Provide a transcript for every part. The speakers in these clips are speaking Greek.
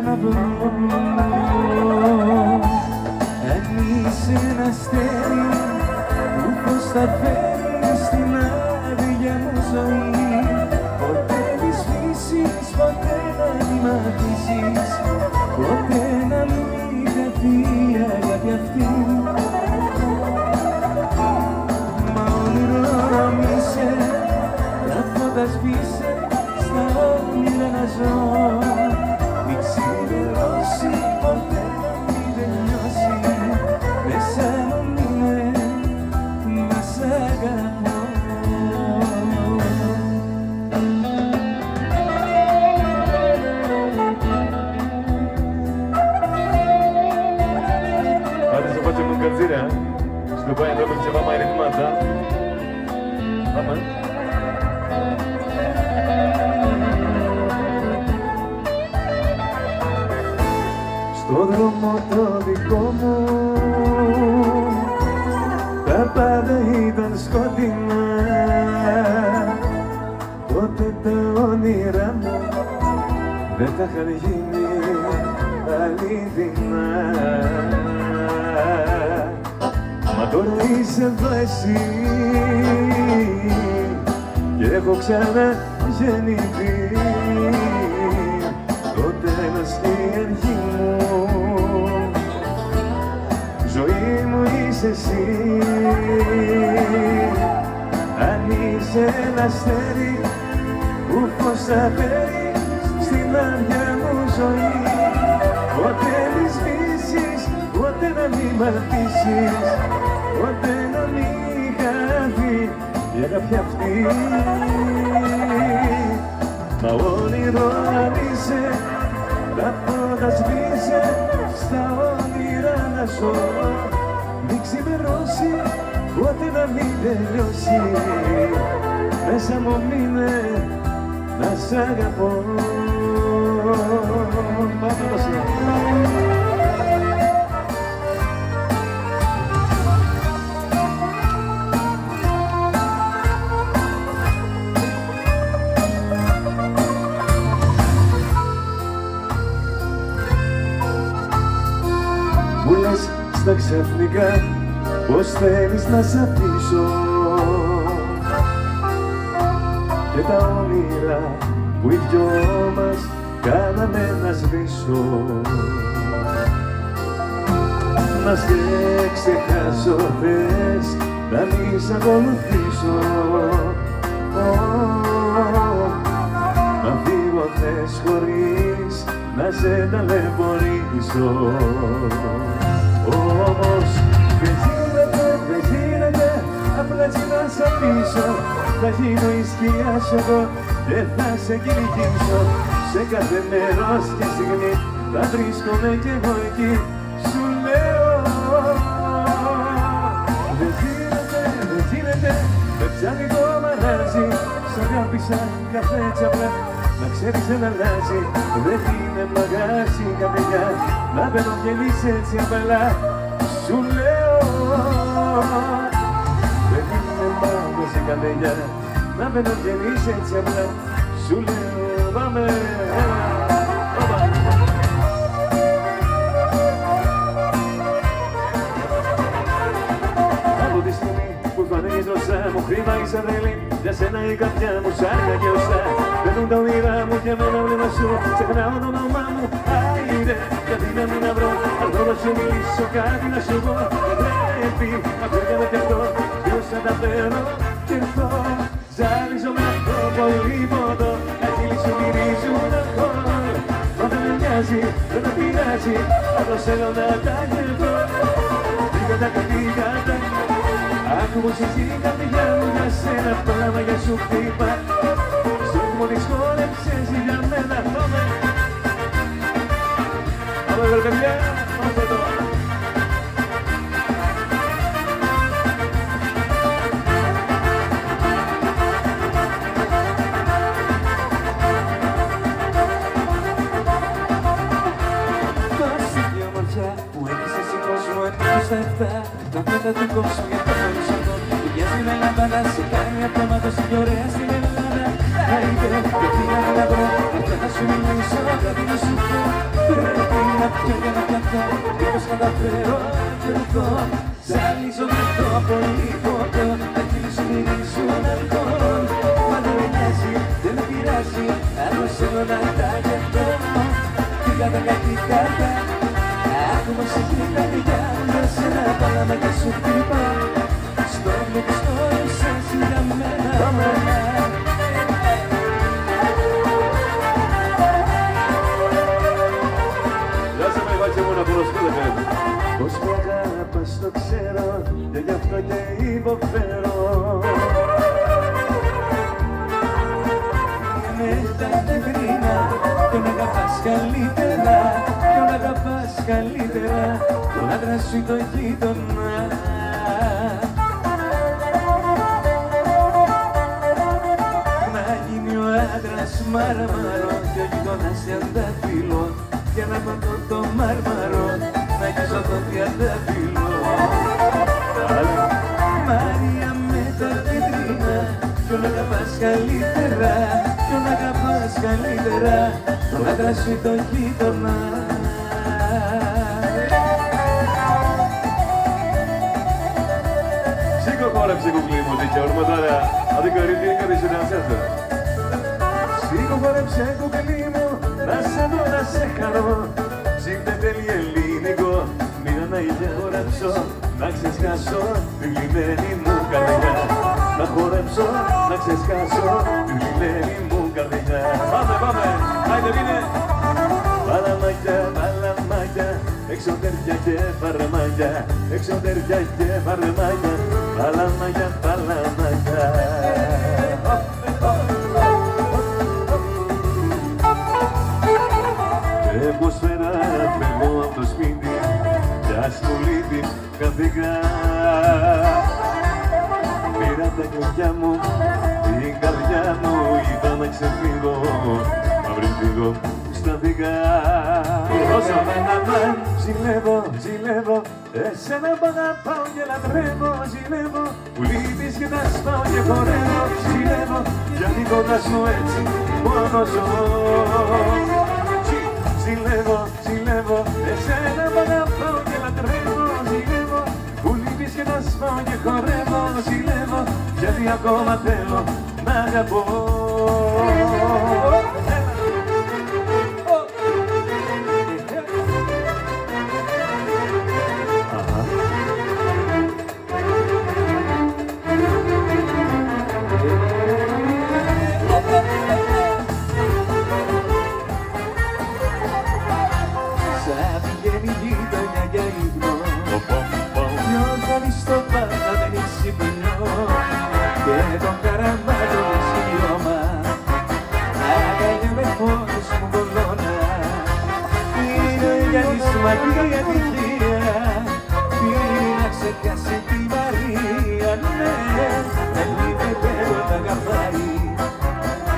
να βρω. Αν είσαι ένα αστέρι που πως θα φέρει στην άδεια μου ζωή, ποτέ μη σβήσεις, ποτέ να μη μ' αφήσεις, ποτέ να μην χαθεί η αγάπη αυτή. Μα όνειρο μη είσαι, τα φώτα σβήσε, στα όνειρα να ζω. Μη ξημερώσει, ποτέ να μην τελειώσει, μέσα μου μείνε, μα σ' αγαπώ. Hadi zobaczę mu gazirę. Spróbuję robić wam rytmata. Πάμε. Στο δρόμο το δικό μου τα πάντα ήταν σκοτεινά, τότε τα όνειρά μου δεν θα είχαν γίνει αληθινά. Μα τώρα είσαι εδώ εσύ και έχω ξαναγεννηθεί. Το τέλος και η αρχή μου, ζωή μου είσαι εσύ. Αν είσαι ένα αστέρι που φως θα φέρει στην άδεια μου ζωή, ποτέ μη σβήσεις, ποτέ να μη μ' αφήσεις, ποτέ να μη χαθεί η αγάπη αυτή. Μα όνειρο αν είσαι, τα φώτα σβήσε, στα όνειρα να ζω. Μη ξημερώσει, ποτέ να μην τελειώσει, μέσα μου μείνε, να σ' αγαπώ. Πάμε το μου λες στα ξαφνικά πως θέλεις να σ' αφήσω και τα όνειρα που οι δυο μας κάναμε να σβήσω. Να σε ξεχάσω θες, να μη σ' ακολουθήσω, να φύγω θες χωρίς να σε ταλαιπωρήσω. Όμως δεν γίνεται, απλά έτσι να σ' αφήσω. Θα γίνω η σκιά σου εγώ και θα σε κυνηγήσω. Σε κάθε μέρος και στιγμή θα βρίσκομαι κι εγώ εκεί. Σου λέω δεν γίνεται, με πιάνει το μαράζι. Σ' αγάπησα κάθε τσαπλά, να ξέρεις δεν αλλάζει. Δεν είναι μαγάζι η καρδιά, να μπαίνω κι εμείς έτσι απαλά. Σου λέω δεν είναι μαγάζι η καρδιά, να μπαίνω κι εμείς έτσι απλά. Σου λέω πάμε. Από τη στιγμή που φανεί μπροστά μου χρήμα η σαρδέλη, για σένα η καρδιά μου σάρκα και οστά. Παίρνουν τα όνειρά μου και εμένα βλέμμα σου, ξεχνάω το όνομά μου. Άιντε, γιατί να μην βρω, αρθώ να σου μιλήσω, κάτι να σου πω. Δεν πρέπει, αφήναμε κι αυτό, ποιος θα τα παίρνω κι έρθω. Ζαλίζομαι αυτό πολύ ποτό, τα χείλη σου μυρίζουν αλκοόλ. Μα δεν με νοιάζει, δεν με πειράζει, απλώς θέλω να τα γευτώ. Πήγατα και πήγατα, άκου πως εσύ η καρδιά μου για σένα πράγμα για σου χτύπα. Στο ρυθμό της χόρεψες για μένα, πάμε. Πάμε εδώ παιδιά, πάμε εδώ. Που έχεις εσύ κόσμο ενός στα 7, τα πέτα του κόσμου για το χωρισμό. Που μοιάζει με λαμπάδα, σε κάνει αυτόματος και ωραία στην Ελλάδα. Άιντε, γιατί να βρω, αυτά να σου μιλήσω, κάτι να σου πω. Πρέπει να πιω για να πιαθώ, μήπως καταφέρω να κερδώ. Ζαλίζω με το πολύ ποτό, να κυλήσω αλκοόλ. Μα δεν με νοιάζει, δεν με πειράζει, αν θέλω να τα γευτώ. Πήγα τα κατοικάτα, ακόμα σε χτύπα για με σένα πάλαμα και σου χτύπα. Στο μεξό εσάς για μένα. Πως με αγάπας το ξέρω και γι' αυτό και υποφέρω. Με τα τεχνίνα τον αγαπάς καλύτερα, τον αγαπάς καλύτερα, τον άντρα σου ή τον γείτονα. Να γίνει ο άντρας μάρμαρο και ο γείτονας τριαντάφυλλο, για να πατώ το μάρμαρο, να γυρίσω το τριαντάφυλλο. Μάρια με τα κίτρινα, ποιον αγαπάς καλύτερα, ποιον αγαπάς καλύτερα, τον άντρα σου ή τον γείτονα. Σήκω χόρεψε κουκλί μου, δίκαια ορματάρα, αδικορριτή καρδισινάσια. Σήκω χόρεψε κουκλί μου, να σε δω, να σε χαρώ. Ζήπτε τέλει ελληνικό, μήνα να χορέψω, να ξεσκάσω την κλειμένη μου καρδιά. Να χορέψω, να ξεσκάσω την κλειμένη μου καρδιά. Πάμε, πάμε, άιντε μείνε. Παλαμάκια, παλαμάκια, εξωτεριά και φαρμάκια, εξωτεριά και φαρμάκια, παλαμάκια, παλαμάκια. Πώς φέρα φεύγω από το σπίτι κι ασχολείται καθηγά. Πήρα τα κλειδιά μου, την καρδιά μου, είπα να ξεφύγω, μα πριν φύγω σταθήκα. Όσο μεν ζηλεύω, ζηλεύω, εσένα που αγαπάω και λατρεύω, ζηλεύω, που λείπεις και τα σπάω και χορεύω, ζηλεύω, γιατί κοντά σου έτσι μόνο ζω. Ζηλεύω, ζηλεύω, εσένα που αγαπάω και λατρεύω, ζηλεύω, που λείπεις και τα σπάω και χορεύω, ζηλεύω, γιατί ακόμα θέλω να αγαπώ. Και τον καραβάτο με σιλιώμα, αγκαλιά με φως μου κολώνα. Είναι για τη σωματική ατυχία, πήρε να ξεχάσει τη Μαρία. Ναι, δεν είπε πέρα τα αγαπάει,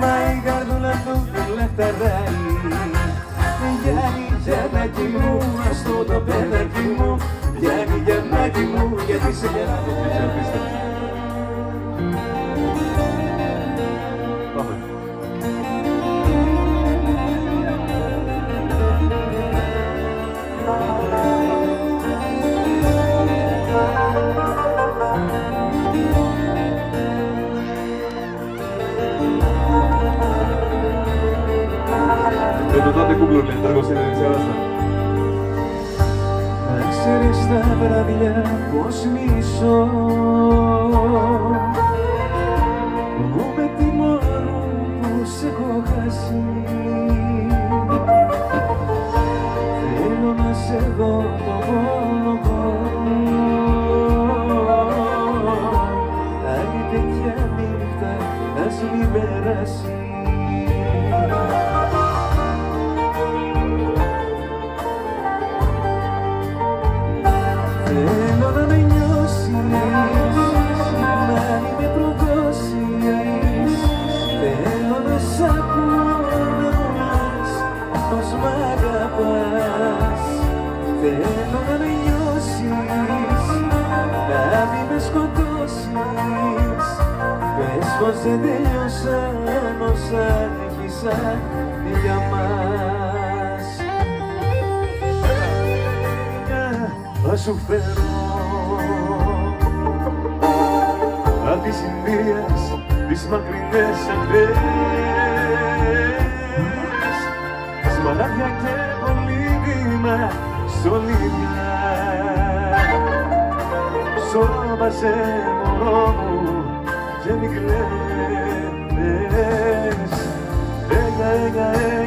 μα η καρδούλα του λαχταράει. Γιάννη, Γιαννάκη μου, αστό το παιδάκι μου, Γιάννη, Γιαννάκη μου, γιατί σε λιώνω. Το τότε κούκλο λέει, τέργος είναι δεξιάραστα. Να ξέρεις τα βράδια πως μισώ, εγώ με τη μόνο που σε έχω χάσει. Θέλω να σε δω το μόνο άλλη τέτοια νύχτα ας μην περάσει. Θέλω να με νιώσεις, να μην με προδώσεις. Θέλω να σ' ακούω να μιλάς πως μ' αγαπάς. Θέλω να με νιώσεις, να μην με σκοτώσεις. Πες πως δεν τελειώσαν όσα άρχισαν για μας. θα σου φέρω απ' τις Ινδίες, τις μακρινές ακτές, σμαλάδια και πολύδημα στολίδια. Σώπασε μωρό μου και μη κλαις, έγα, έγα, έγα.